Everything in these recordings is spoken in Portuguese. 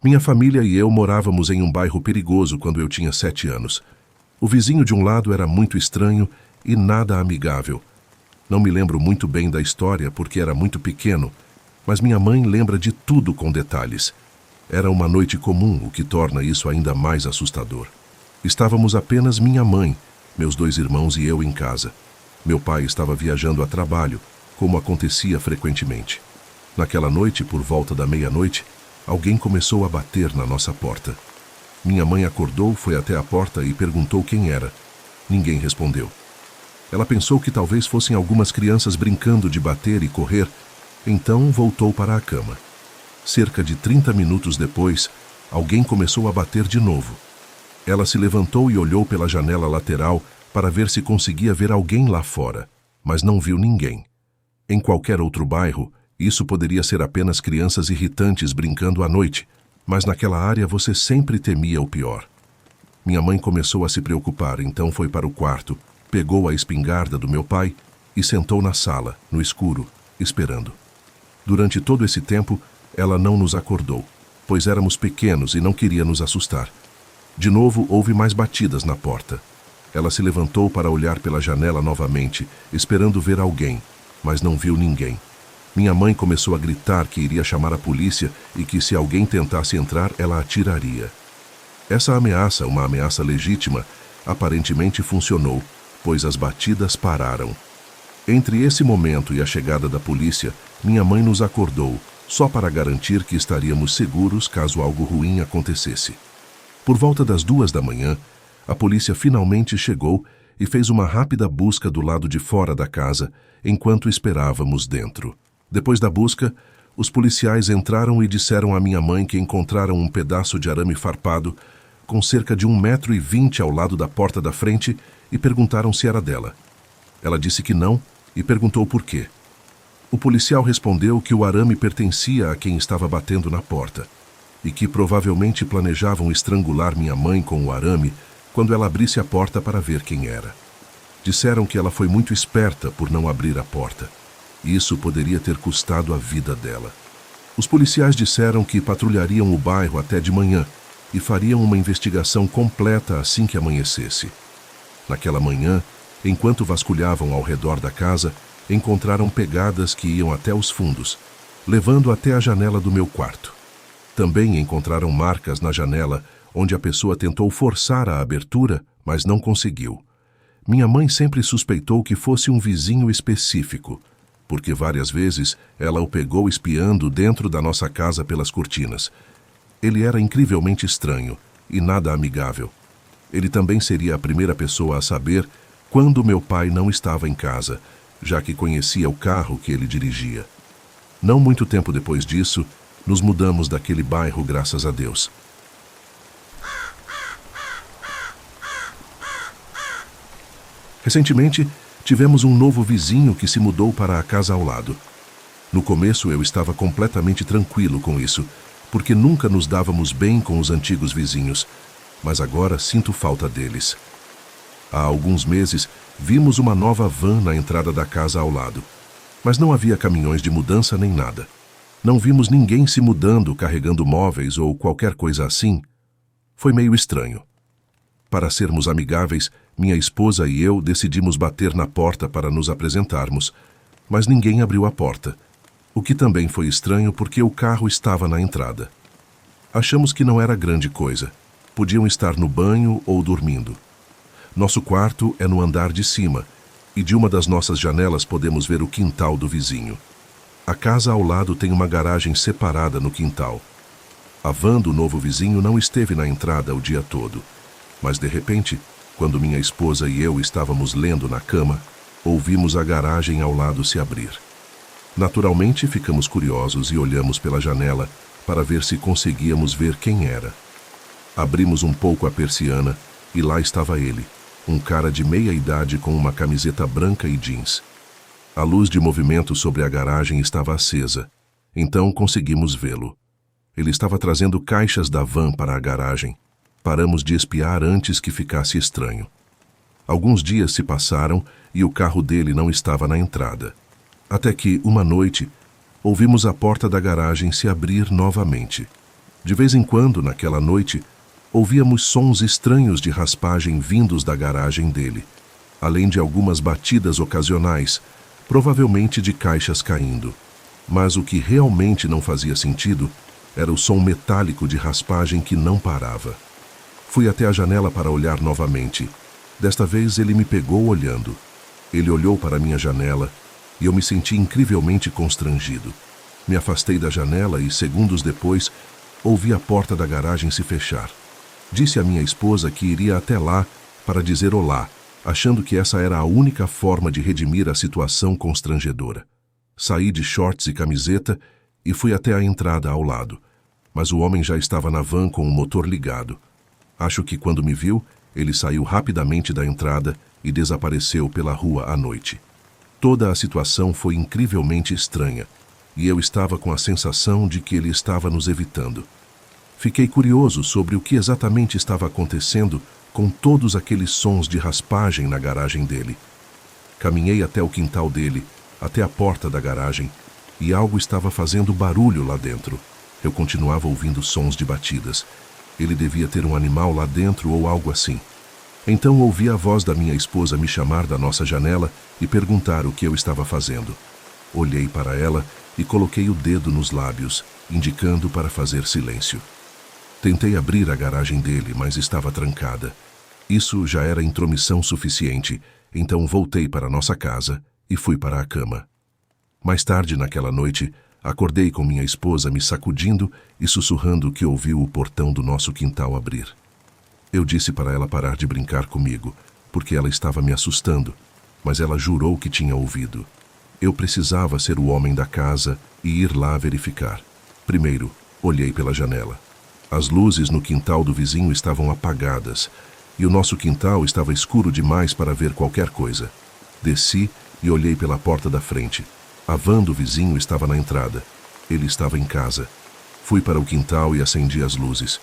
Minha família e eu morávamos em um bairro perigoso quando eu tinha 7 anos. O vizinho de um lado era muito estranho e nada amigável. Não me lembro muito bem da história porque era muito pequeno, mas minha mãe lembra de tudo com detalhes. Era uma noite comum, o que torna isso ainda mais assustador. Estávamos apenas minha mãe, meus 2 irmãos e eu em casa. Meu pai estava viajando a trabalho, como acontecia frequentemente. Naquela noite, por volta da meia-noite, alguém começou a bater na nossa porta. Minha mãe acordou, foi até a porta e perguntou quem era. Ninguém respondeu. Ela pensou que talvez fossem algumas crianças brincando de bater e correr, então voltou para a cama. Cerca de 30 minutos depois, alguém começou a bater de novo. Ela se levantou e olhou pela janela lateral para ver se conseguia ver alguém lá fora, mas não viu ninguém. Em qualquer outro bairro, isso poderia ser apenas crianças irritantes brincando à noite, mas naquela área você sempre temia o pior. Minha mãe começou a se preocupar, então foi para o quarto, pegou a espingarda do meu pai e sentou na sala, no escuro, esperando. Durante todo esse tempo, ela não nos acordou, pois éramos pequenos e não queria nos assustar. De novo, houve mais batidas na porta. Ela se levantou para olhar pela janela novamente, esperando ver alguém, mas não viu ninguém. Minha mãe começou a gritar que iria chamar a polícia e que se alguém tentasse entrar, ela atiraria. Essa ameaça, uma ameaça legítima, aparentemente funcionou, pois as batidas pararam. Entre esse momento e a chegada da polícia, minha mãe nos acordou, só para garantir que estaríamos seguros caso algo ruim acontecesse. Por volta das 2 da manhã, a polícia finalmente chegou e fez uma rápida busca do lado de fora da casa, enquanto esperávamos dentro. Depois da busca, os policiais entraram e disseram à minha mãe que encontraram um pedaço de arame farpado com cerca de 1,20 m ao lado da porta da frente e perguntaram se era dela. Ela disse que não e perguntou por quê. O policial respondeu que o arame pertencia a quem estava batendo na porta e que provavelmente planejavam estrangular minha mãe com o arame quando ela abrisse a porta para ver quem era. Disseram que ela foi muito esperta por não abrir a porta. Isso poderia ter custado a vida dela. Os policiais disseram que patrulhariam o bairro até de manhã e fariam uma investigação completa assim que amanhecesse. Naquela manhã, enquanto vasculhavam ao redor da casa, encontraram pegadas que iam até os fundos, levando até a janela do meu quarto. Também encontraram marcas na janela onde a pessoa tentou forçar a abertura, mas não conseguiu. Minha mãe sempre suspeitou que fosse um vizinho específico, porque várias vezes ela o pegou espiando dentro da nossa casa pelas cortinas. Ele era incrivelmente estranho e nada amigável. Ele também seria a primeira pessoa a saber quando meu pai não estava em casa, já que conhecia o carro que ele dirigia. Não muito tempo depois disso, nos mudamos daquele bairro, graças a Deus. Recentemente, tivemos um novo vizinho que se mudou para a casa ao lado. No começo eu estava completamente tranquilo com isso, porque nunca nos dávamos bem com os antigos vizinhos, mas agora sinto falta deles. Há alguns meses, vimos uma nova van na entrada da casa ao lado, mas não havia caminhões de mudança nem nada. Não vimos ninguém se mudando, carregando móveis ou qualquer coisa assim. Foi meio estranho. Para sermos amigáveis, minha esposa e eu decidimos bater na porta para nos apresentarmos, mas ninguém abriu a porta, o que também foi estranho porque o carro estava na entrada. Achamos que não era grande coisa. Podiam estar no banho ou dormindo. Nosso quarto é no andar de cima, e de uma das nossas janelas podemos ver o quintal do vizinho. A casa ao lado tem uma garagem separada no quintal. A van do novo vizinho não esteve na entrada o dia todo, mas de repente, quando minha esposa e eu estávamos lendo na cama, ouvimos a garagem ao lado se abrir. Naturalmente, ficamos curiosos e olhamos pela janela para ver se conseguíamos ver quem era. Abrimos um pouco a persiana e lá estava ele, um cara de meia idade com uma camiseta branca e jeans. A luz de movimento sobre a garagem estava acesa, então conseguimos vê-lo. Ele estava trazendo caixas da van para a garagem. Paramos de espiar antes que ficasse estranho. Alguns dias se passaram e o carro dele não estava na entrada. Até que, uma noite, ouvimos a porta da garagem se abrir novamente. De vez em quando, naquela noite, ouvíamos sons estranhos de raspagem vindos da garagem dele, além de algumas batidas ocasionais, provavelmente de caixas caindo. Mas o que realmente não fazia sentido era o som metálico de raspagem que não parava. Fui até a janela para olhar novamente. Desta vez ele me pegou olhando. Ele olhou para minha janela e eu me senti incrivelmente constrangido. Me afastei da janela e, segundos depois, ouvi a porta da garagem se fechar. Disse à minha esposa que iria até lá para dizer olá, achando que essa era a única forma de redimir a situação constrangedora. Saí de shorts e camiseta e fui até a entrada ao lado, mas o homem já estava na van com o motor ligado. Acho que quando me viu, ele saiu rapidamente da entrada e desapareceu pela rua à noite. Toda a situação foi incrivelmente estranha, e eu estava com a sensação de que ele estava nos evitando. Fiquei curioso sobre o que exatamente estava acontecendo com todos aqueles sons de raspagem na garagem dele. Caminhei até o quintal dele, até a porta da garagem, e algo estava fazendo barulho lá dentro. Eu continuava ouvindo sons de batidas. Ele devia ter um animal lá dentro ou algo assim. Então ouvi a voz da minha esposa me chamar da nossa janela e perguntar o que eu estava fazendo. Olhei para ela e coloquei o dedo nos lábios, indicando para fazer silêncio. Tentei abrir a garagem dele, mas estava trancada. Isso já era intromissão suficiente, então voltei para nossa casa e fui para a cama. Mais tarde naquela noite, acordei com minha esposa me sacudindo e sussurrando que ouviu o portão do nosso quintal abrir. Eu disse para ela parar de brincar comigo, porque ela estava me assustando, mas ela jurou que tinha ouvido. Eu precisava ser o homem da casa e ir lá verificar. Primeiro, olhei pela janela. As luzes no quintal do vizinho estavam apagadas, e o nosso quintal estava escuro demais para ver qualquer coisa. Desci e olhei pela porta da frente. A van do vizinho estava na entrada. Ele estava em casa. Fui para o quintal e acendi as luzes.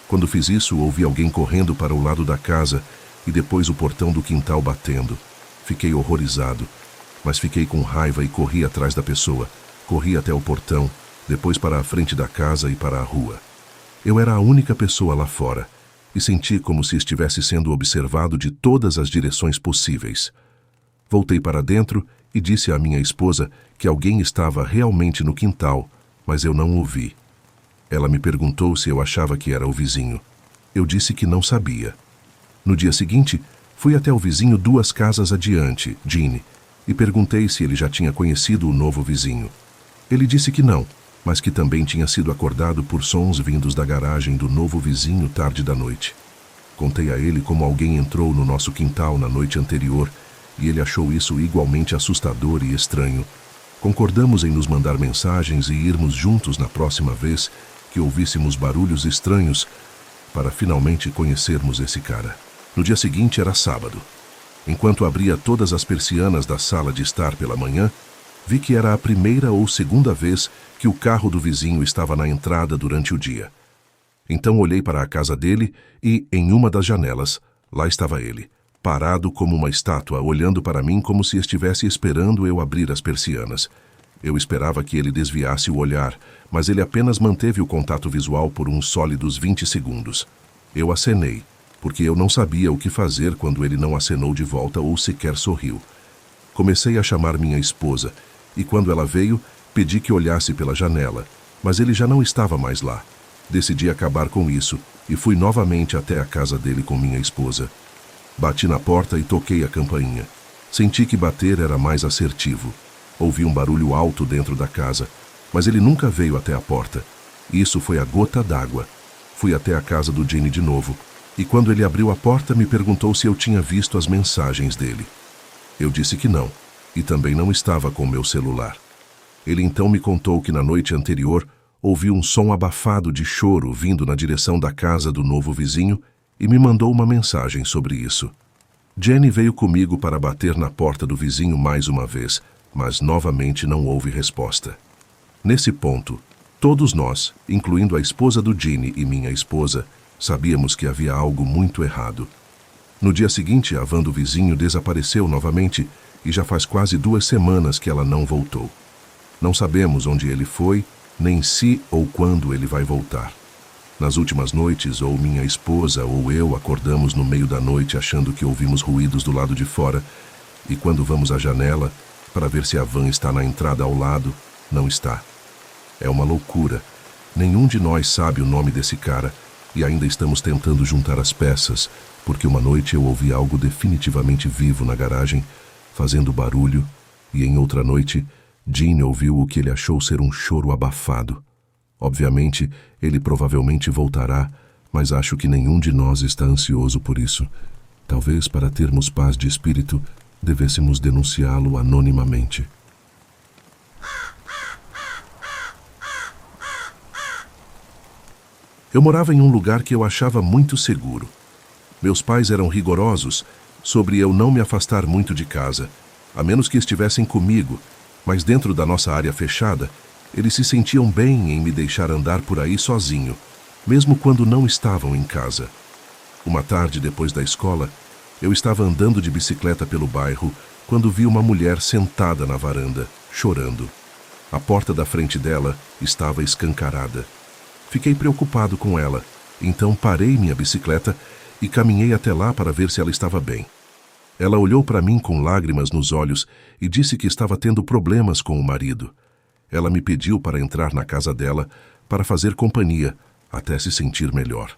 Quando fiz isso, ouvi alguém correndo para o lado da casa e depois o portão do quintal batendo. Fiquei horrorizado, mas fiquei com raiva e corri atrás da pessoa. Corri até o portão, depois para a frente da casa e para a rua. Eu era a única pessoa lá fora e senti como se estivesse sendo observado de todas as direções possíveis. Voltei para dentro e disse à minha esposa que alguém estava realmente no quintal, mas eu não o vi. Ela me perguntou se eu achava que era o vizinho. Eu disse que não sabia. No dia seguinte, fui até o vizinho 2 casas adiante, Gene, e perguntei se ele já tinha conhecido o novo vizinho. Ele disse que não, mas que também tinha sido acordado por sons vindos da garagem do novo vizinho tarde da noite. Contei a ele como alguém entrou no nosso quintal na noite anterior e ele achou isso igualmente assustador e estranho. Concordamos em nos mandar mensagens e irmos juntos na próxima vez que ouvíssemos barulhos estranhos para finalmente conhecermos esse cara. No dia seguinte era sábado. Enquanto abria todas as persianas da sala de estar pela manhã, vi que era a primeira ou segunda vez que o carro do vizinho estava na entrada durante o dia. Então olhei para a casa dele e, em uma das janelas, lá estava ele, parado como uma estátua, olhando para mim como se estivesse esperando eu abrir as persianas. Eu esperava que ele desviasse o olhar, mas ele apenas manteve o contato visual por uns sólidos 20 segundos. Eu acenei, porque eu não sabia o que fazer quando ele não acenou de volta ou sequer sorriu. Comecei a chamar minha esposa, e quando ela veio, pedi que olhasse pela janela, mas ele já não estava mais lá. Decidi acabar com isso e fui novamente até a casa dele com minha esposa. Bati na porta e toquei a campainha. Senti que bater era mais assertivo. Ouvi um barulho alto dentro da casa, mas ele nunca veio até a porta. Isso foi a gota d'água. Fui até a casa do Gene de novo, e quando ele abriu a porta me perguntou se eu tinha visto as mensagens dele. Eu disse que não, e também não estava com meu celular. Ele então me contou que na noite anterior ouviu um som abafado de choro vindo na direção da casa do novo vizinho e me mandou uma mensagem sobre isso. Jenny veio comigo para bater na porta do vizinho mais uma vez, mas novamente não houve resposta. Nesse ponto, todos nós, incluindo a esposa do Gene e minha esposa, sabíamos que havia algo muito errado. No dia seguinte, a van do vizinho desapareceu novamente e já faz quase 2 semanas que ela não voltou. Não sabemos onde ele foi, nem se ou quando ele vai voltar. Nas últimas noites, ou minha esposa ou eu acordamos no meio da noite achando que ouvimos ruídos do lado de fora, e quando vamos à janela para ver se a van está na entrada ao lado, não está. É uma loucura. Nenhum de nós sabe o nome desse cara e ainda estamos tentando juntar as peças, porque uma noite eu ouvi algo definitivamente vivo na garagem, fazendo barulho, e em outra noite, Jean ouviu o que ele achou ser um choro abafado. Obviamente, ele provavelmente voltará, mas acho que nenhum de nós está ansioso por isso. Talvez, para termos paz de espírito, devêssemos denunciá-lo anonimamente. Eu morava em um lugar que eu achava muito seguro. Meus pais eram rigorosos sobre eu não me afastar muito de casa, a menos que estivessem comigo, mas dentro da nossa área fechada, eles se sentiam bem em me deixar andar por aí sozinho, mesmo quando não estavam em casa. Uma tarde depois da escola, eu estava andando de bicicleta pelo bairro quando vi uma mulher sentada na varanda, chorando. A porta da frente dela estava escancarada. Fiquei preocupado com ela, então parei minha bicicleta e caminhei até lá para ver se ela estava bem. Ela olhou para mim com lágrimas nos olhos e disse que estava tendo problemas com o marido. Ela me pediu para entrar na casa dela para fazer companhia, até se sentir melhor.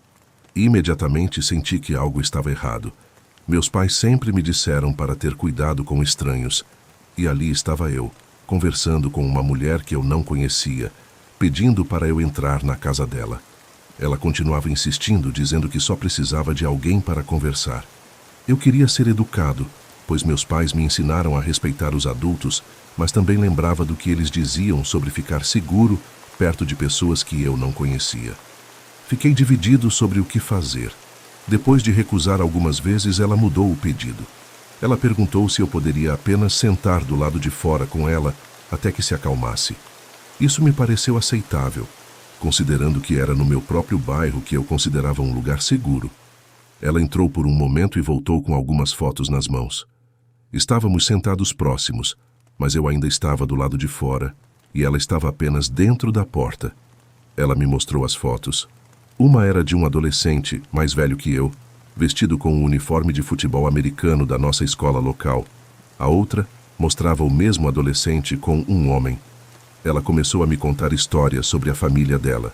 Imediatamente senti que algo estava errado. Meus pais sempre me disseram para ter cuidado com estranhos, e ali estava eu, conversando com uma mulher que eu não conhecia, pedindo para eu entrar na casa dela. Ela continuava insistindo, dizendo que só precisava de alguém para conversar. Eu queria ser educado, pois meus pais me ensinaram a respeitar os adultos, mas também lembrava do que eles diziam sobre ficar seguro perto de pessoas que eu não conhecia. Fiquei dividido sobre o que fazer. Depois de recusar algumas vezes, ela mudou o pedido. Ela perguntou se eu poderia apenas sentar do lado de fora com ela até que se acalmasse. Isso me pareceu aceitável, considerando que era no meu próprio bairro que eu considerava um lugar seguro. Ela entrou por um momento e voltou com algumas fotos nas mãos. Estávamos sentados próximos, mas eu ainda estava do lado de fora e ela estava apenas dentro da porta. Ela me mostrou as fotos. Uma era de um adolescente, mais velho que eu, vestido com um uniforme de futebol americano da nossa escola local. A outra mostrava o mesmo adolescente com um homem. Ela começou a me contar histórias sobre a família dela.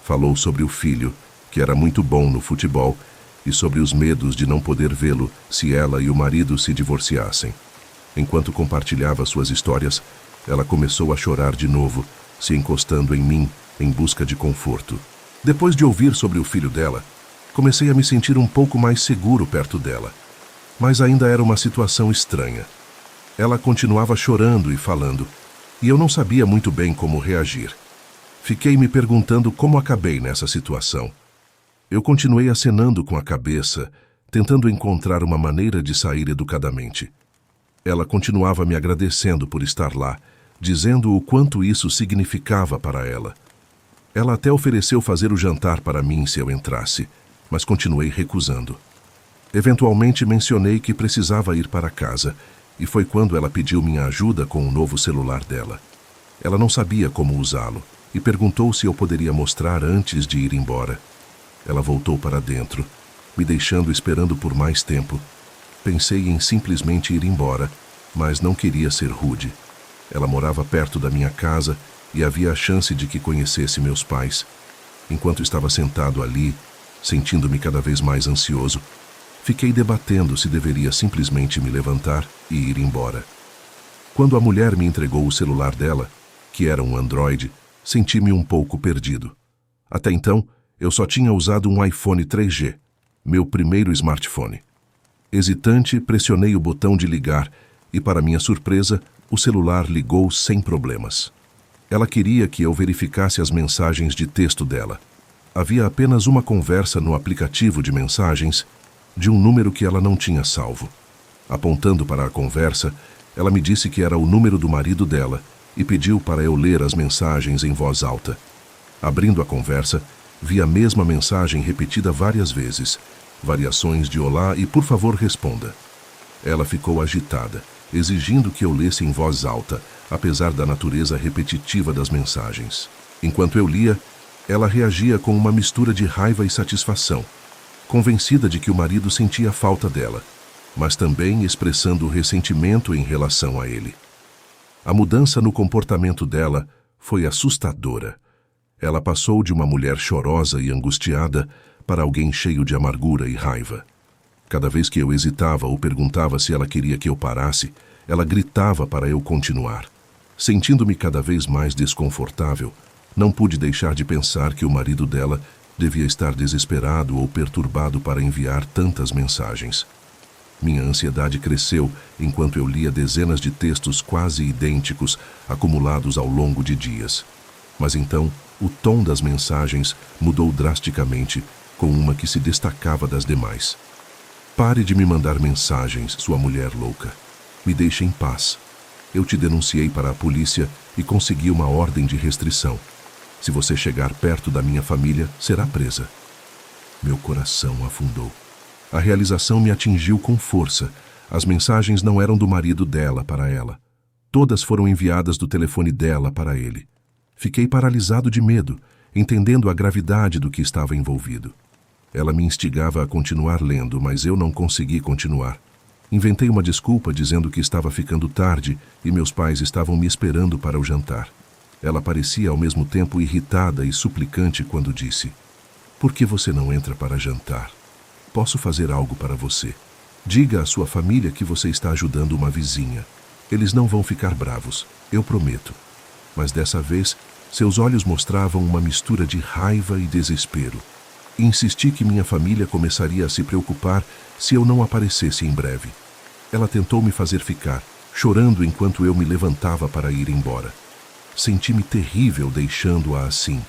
Falou sobre o filho, que era muito bom no futebol, e sobre os medos de não poder vê-lo se ela e o marido se divorciassem. Enquanto compartilhava suas histórias, ela começou a chorar de novo, se encostando em mim em busca de conforto. Depois de ouvir sobre o filho dela, comecei a me sentir um pouco mais seguro perto dela. Mas ainda era uma situação estranha. Ela continuava chorando e falando, e eu não sabia muito bem como reagir. Fiquei me perguntando como acabei nessa situação. Eu continuei acenando com a cabeça, tentando encontrar uma maneira de sair educadamente. Ela continuava me agradecendo por estar lá, dizendo o quanto isso significava para ela. Ela até ofereceu fazer o jantar para mim se eu entrasse, mas continuei recusando. Eventualmente mencionei que precisava ir para casa, e foi quando ela pediu minha ajuda com o novo celular dela. Ela não sabia como usá-lo, e perguntou se eu poderia mostrar antes de ir embora. Ela voltou para dentro, me deixando esperando por mais tempo. Pensei em simplesmente ir embora, mas não queria ser rude. Ela morava perto da minha casa e havia a chance de que conhecesse meus pais. Enquanto estava sentado ali, sentindo-me cada vez mais ansioso, fiquei debatendo se deveria simplesmente me levantar e ir embora. Quando a mulher me entregou o celular dela, que era um Android, senti-me um pouco perdido. Até então, eu só tinha usado um iPhone 3G, meu primeiro smartphone. Hesitante, pressionei o botão de ligar e, para minha surpresa, o celular ligou sem problemas. Ela queria que eu verificasse as mensagens de texto dela. Havia apenas uma conversa no aplicativo de mensagens de um número que ela não tinha salvo. Apontando para a conversa, ela me disse que era o número do marido dela e pediu para eu ler as mensagens em voz alta. Abrindo a conversa, vi a mesma mensagem repetida várias vezes, variações de olá e por favor responda. Ela ficou agitada, exigindo que eu lesse em voz alta, apesar da natureza repetitiva das mensagens. Enquanto eu lia, Ela reagia com uma mistura de raiva e satisfação, convencida de que o marido sentia falta dela, mas também expressando ressentimento em relação a ele. A mudança no comportamento dela foi assustadora. Ela passou de uma mulher chorosa e angustiada para alguém cheio de amargura e raiva. Cada vez que eu hesitava ou perguntava se ela queria que eu parasse, ela gritava para eu continuar. Sentindo-me cada vez mais desconfortável, não pude deixar de pensar que o marido dela devia estar desesperado ou perturbado para enviar tantas mensagens. Minha ansiedade cresceu enquanto eu lia dezenas de textos quase idênticos acumulados ao longo de dias. Mas então, o tom das mensagens mudou drasticamente, com uma que se destacava das demais. Pare de me mandar mensagens, sua mulher louca. Me deixe em paz. Eu te denunciei para a polícia e consegui uma ordem de restrição. Se você chegar perto da minha família, será presa. Meu coração afundou. A realização me atingiu com força. As mensagens não eram do marido dela para ela. Todas foram enviadas do telefone dela para ele. Fiquei paralisado de medo, entendendo a gravidade do que estava envolvido. Ela me instigava a continuar lendo, mas eu não consegui continuar. Inventei uma desculpa dizendo que estava ficando tarde e meus pais estavam me esperando para o jantar. Ela parecia ao mesmo tempo irritada e suplicante quando disse: "Por que você não entra para jantar? Posso fazer algo para você. Diga à sua família que você está ajudando uma vizinha. Eles não vão ficar bravos, eu prometo." Mas dessa vez, seus olhos mostravam uma mistura de raiva e desespero. Insisti que minha família começaria a se preocupar se eu não aparecesse em breve. Ela tentou me fazer ficar, chorando enquanto eu me levantava para ir embora. Senti-me terrível deixando-a assim,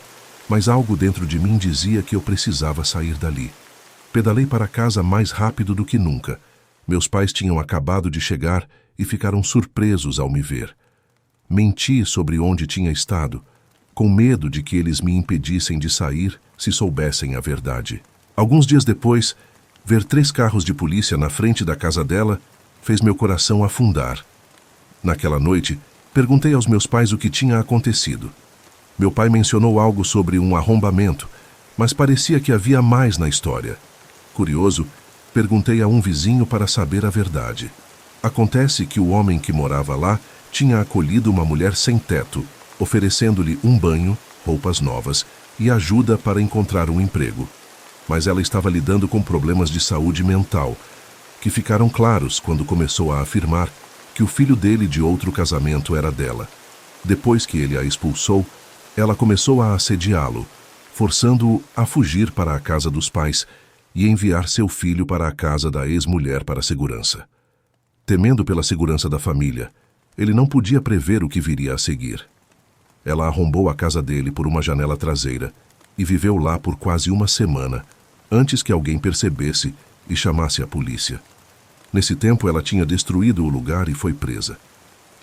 mas algo dentro de mim dizia que eu precisava sair dali. Pedalei para casa mais rápido do que nunca. Meus pais tinham acabado de chegar e ficaram surpresos ao me ver. Menti sobre onde tinha estado, com medo de que eles me impedissem de sair se soubessem a verdade. Alguns dias depois, ver 3 carros de polícia na frente da casa dela fez meu coração afundar. Naquela noite, perguntei aos meus pais o que tinha acontecido. Meu pai mencionou algo sobre um arrombamento, mas parecia que havia mais na história. Curioso, perguntei a um vizinho para saber a verdade. Acontece que o homem que morava lá tinha acolhido uma mulher sem teto, oferecendo-lhe um banho, roupas novas e ajuda para encontrar um emprego. Mas ela estava lidando com problemas de saúde mental, que ficaram claros quando começou a afirmar que o filho dele de outro casamento era dela. Depois que ele a expulsou, ela começou a assediá-lo, forçando-o a fugir para a casa dos pais e enviar seu filho para a casa da ex-mulher para segurança. Temendo pela segurança da família, ele não podia prever o que viria a seguir. Ela arrombou a casa dele por uma janela traseira e viveu lá por quase uma semana, antes que alguém percebesse e chamasse a polícia. Nesse tempo, ela tinha destruído o lugar e foi presa.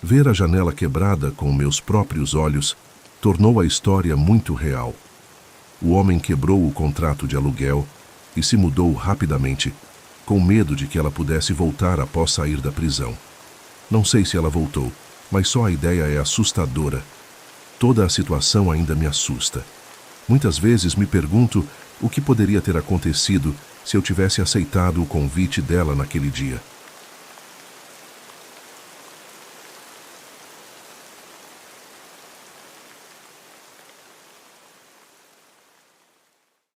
Ver a janela quebrada com meus próprios olhos tornou a história muito real. O homem quebrou o contrato de aluguel e se mudou rapidamente, com medo de que ela pudesse voltar após sair da prisão. Não sei se ela voltou, mas só a ideia é assustadora. Toda a situação ainda me assusta. Muitas vezes me pergunto o que poderia ter acontecido se eu tivesse aceitado o convite dela naquele dia.